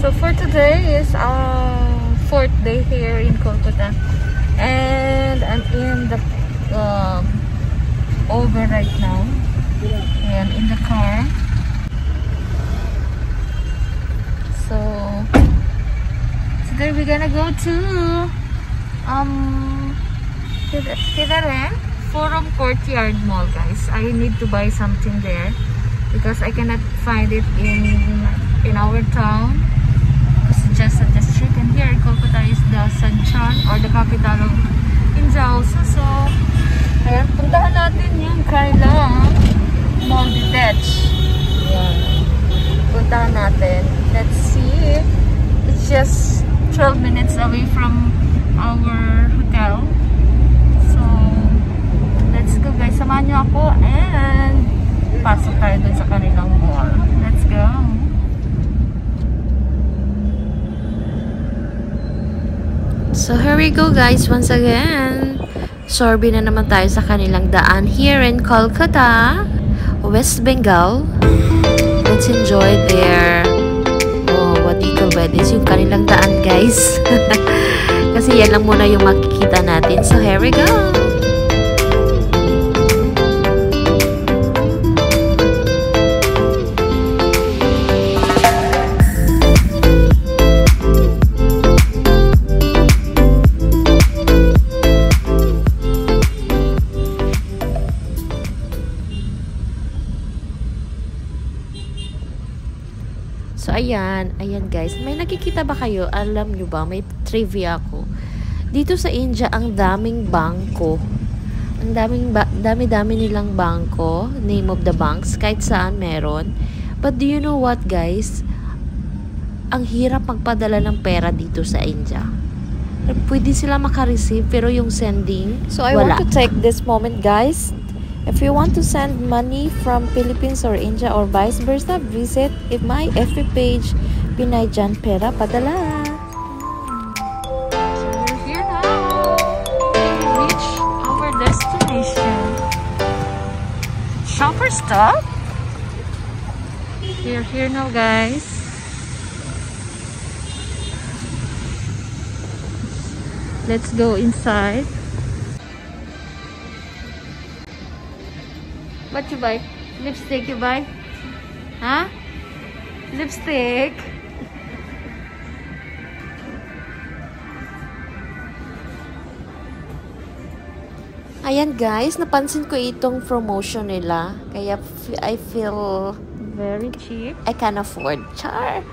So for today is our 4th day here in Kolkata, and I'm in the Uber right now. And in the car. So today we're gonna go to Forum Courtyard Mall, guys. I need to buy something there because I cannot find it in our town. It's just at the street, and here in Kolkata is the Sanchan, or the capital of India also. So ayan, puntahan natin yung kailang Mall Detach. Ayan, puntahan natin. Let's see. It's just 12 minutes away from our hotel. So let's go, guys. Samahan nyo ako and pasok tayo dun sa kanilang mall. Let's go. So here we go, guys, once again. Sorby na naman tayo sa kanilang daan here in Kolkata, West Bengal. Let's enjoy their what do you call this, yung kanilang daan, guys. Kasi yan lang muna yung makikita natin. So here we go. So ayan guys, may nakikita ba kayo? Alam nyo ba, may trivia ako. Dito sa India, ang daming bangko. Ang dami-dami nilang bangko, name of the banks, kahit saan meron. But do you know what, guys? Ang hirap magpadala ng pera dito sa India. Pwede sila makareceive, pero yung sending, so I want to take this moment, guys. If you want to send money from Philippines or India or vice versa, visit my FB page, Pinay Jan Pera Padala. So we're here now. We reach our destination. Shopper stop. We're here now, guys. Let's go inside. What you buy? Lipstick you buy? Huh? Lipstick? Ayan, guys, napansin ko itong promotion nila. Kaya I feel very cheap. I can afford. Char!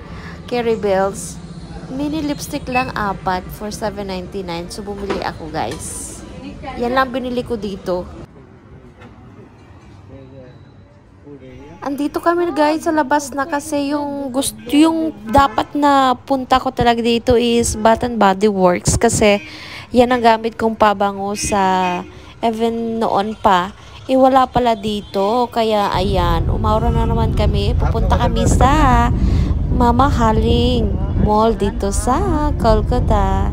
Carry bills. Mini lipstick lang, 4 for $7.99. So bumili ako, guys. Yan lang binili ko dito. Andito kami, guys, sa labas na kasi yung dapat na punta ko talaga dito is Bath and Body Works kasi yan ang gamit kong pabango sa even noon pa. Wala pala dito, kaya ayan, umaura na naman kami. Pupunta kami sa mamahaling mall dito sa Kolkata.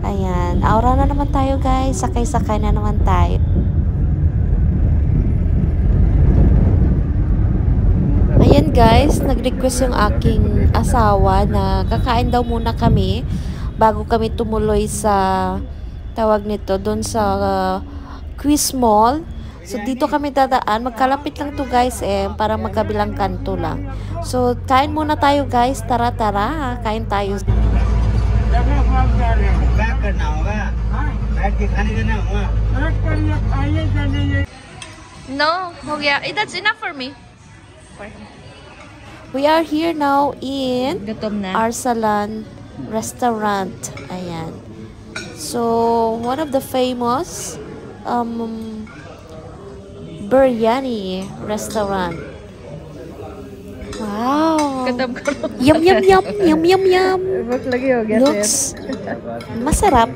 Ayan, aura na naman tayo, guys. Sakay-sakay na naman tayo. Ayan, guys, nag-request yung aking asawa na kakain daw muna kami bago kami tumuloy sa tawag nito doon sa Quiz Mall. So dito kami dadaan, magkalapit lang to, guys, para magkabilang kanto lang. So kain muna tayo, guys. Tara, kain tayo. No, ho gaya. That's enough for me. We are here now in Arsalan Restaurant. Ayan. So, one of the famous biryani restaurant. Wow! Yum, yum, yum! Yum, yum, yum! Looks masarap.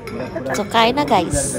So, kain na, guys.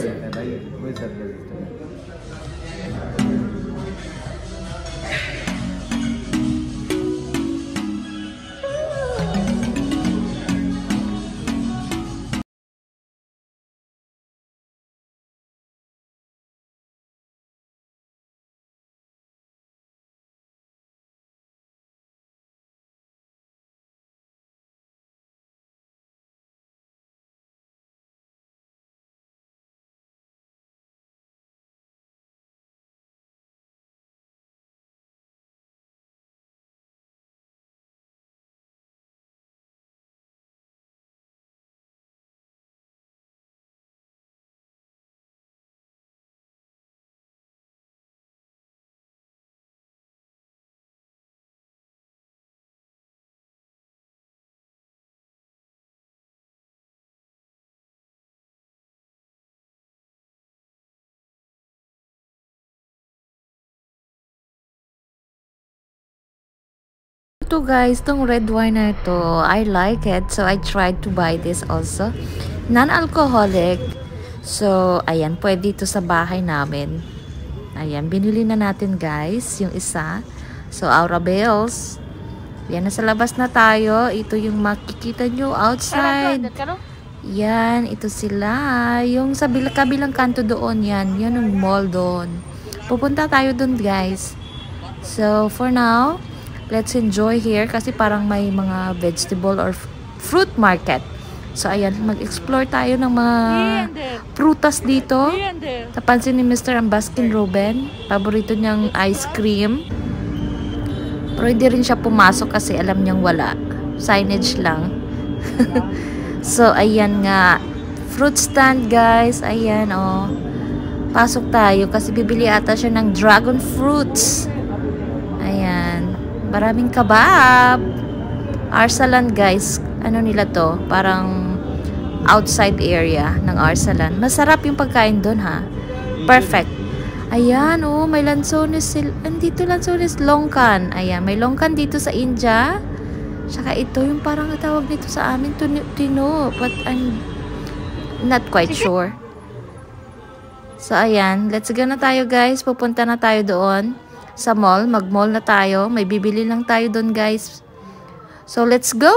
to guys, tong red wine na ito. I like it. So, I tried to buy this also. Non-alcoholic. So, ayan, pwede ito sa bahay namin. Ayan, binili na natin guys, yung isa. So, Aura Bells. Yan, nasa labas na tayo. Ito yung makikita nyo outside. Yan, ito sila. Yung sa kabilang kanto doon, yan. Yan yung mall doon. Pupunta tayo doon guys. So, for now, let's enjoy here kasi parang may mga vegetable or fruit market. So, ayan, mag-explore tayo ng mga prutas dito. Napansin ni Mr. ang Baskin Robin. Paborito niyang ice cream. Pero hindi rin siya pumasok kasi alam niyang wala. Signage lang. So, ayan nga. Fruit stand, guys. Ayan, oh. Pasok tayo kasi bibili ata siya ng dragon fruits. Ayan. Maraming kabab. Arsalan, guys. Ano nila to? Parang outside area ng Arsalan. Masarap yung pagkain doon, ha? Perfect. Ayan, oh, may lansones sila. Andito lansones, longkan. Ayan, may longkan dito sa India. Saka ito, yung parang tawag dito sa amin, tino. But I'm not quite sure. So, ayan. Let's go na tayo, guys. Pupunta na tayo doon sa mall. Mag-mall na tayo. May bibili lang tayo doon, guys. So, let's go!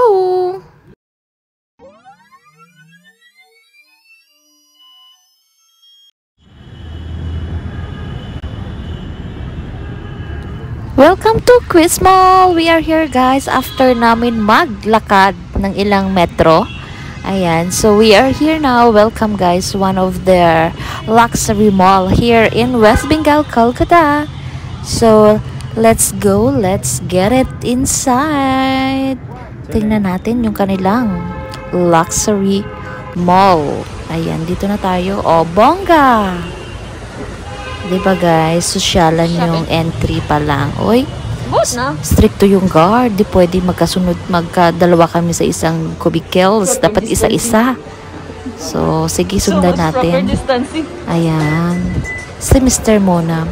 Welcome to Quiz Mall! We are here guys after namin maglakad ng ilang metro. Ayan, so we are here now. Welcome guys, one of their luxury mall here in West Bengal, Kolkata. So, let's go, let's get it inside. Tingnan natin yung kanilang luxury mall. Ayan, dito na tayo. Oh, bongga! Diba guys, sosyalan yung entry pa lang. Oy, stricto yung guard. Di pwede magkadalawa kami sa isang cubicles. Dapat isa-isa. So, sige, sundan natin. Ayan. Si Mr. muna.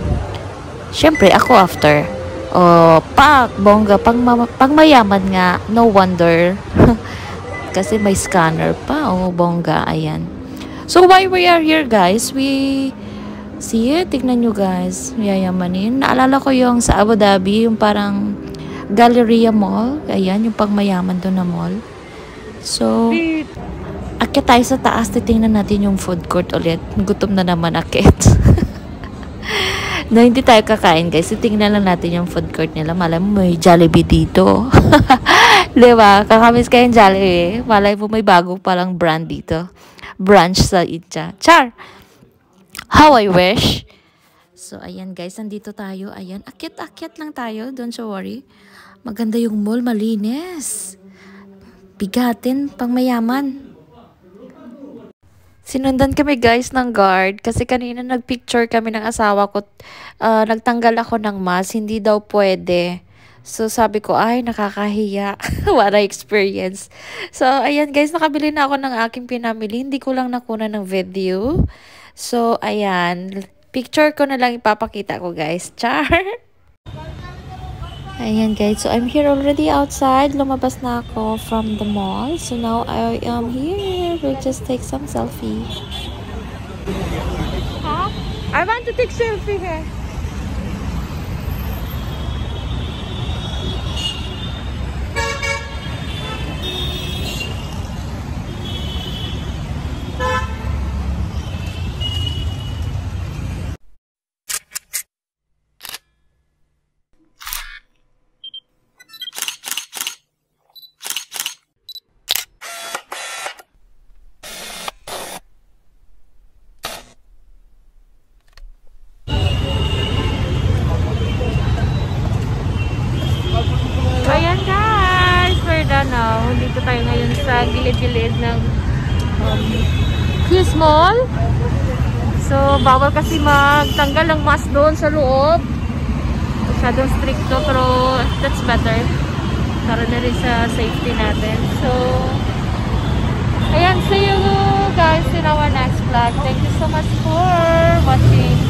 Siyempre, ako after. Oh, bongga. Pang mayaman nga. No wonder. Kasi may scanner pa. Oh, bongga. Ayan. So, why we are here guys, see, tignan nyo guys, yayamanin. Naalala ko yung sa Abu Dhabi, yung parang Galleria Mall. Ayan, yung pangmayaman doon na mall. So, akit tayo sa taas, titingnan natin yung food court ulit. Gutom na naman akit. Na hindi tayo kakain guys, titingnan lang natin yung food court nila. Malay mo may Jollibee dito. Diba? Kakamiss kayong Jollibee. Malay mo may bago palang brand dito. Branch sa India. Char! How I wish. So, ayan guys, nandito tayo. Ayan, akyat-akyat lang tayo. Don't you worry. Maganda yung mall, malinis. Bigatin, pang mayaman. Sinundan kami guys ng guard kasi kanina nagpicture kami ng asawa ko. Nagtanggal ako ng mask, hindi daw pwede. So, sabi ko, ay, nakakahiya. What a experience. So, ayan guys, nakabili na ako ng aking pinamili. Hindi ko lang nakuna ng video. So, ayan. Picture ko na lang ipapakita ko, guys. Char! Ayan, guys. So, I'm here already outside. Lumabas na ako from the mall. So, now I am here. We'll just take some selfie. Huh? I want to take selfie here. Dito tayo ngayon sa gilid-gilid ng Quiz Mall. So, bawal kasi magtanggal ng mask doon sa loob. Masyadong stricto, pero that's better. Para na rin sa safety natin. So, ayan, see you guys in our next vlog. Thank you so much for watching.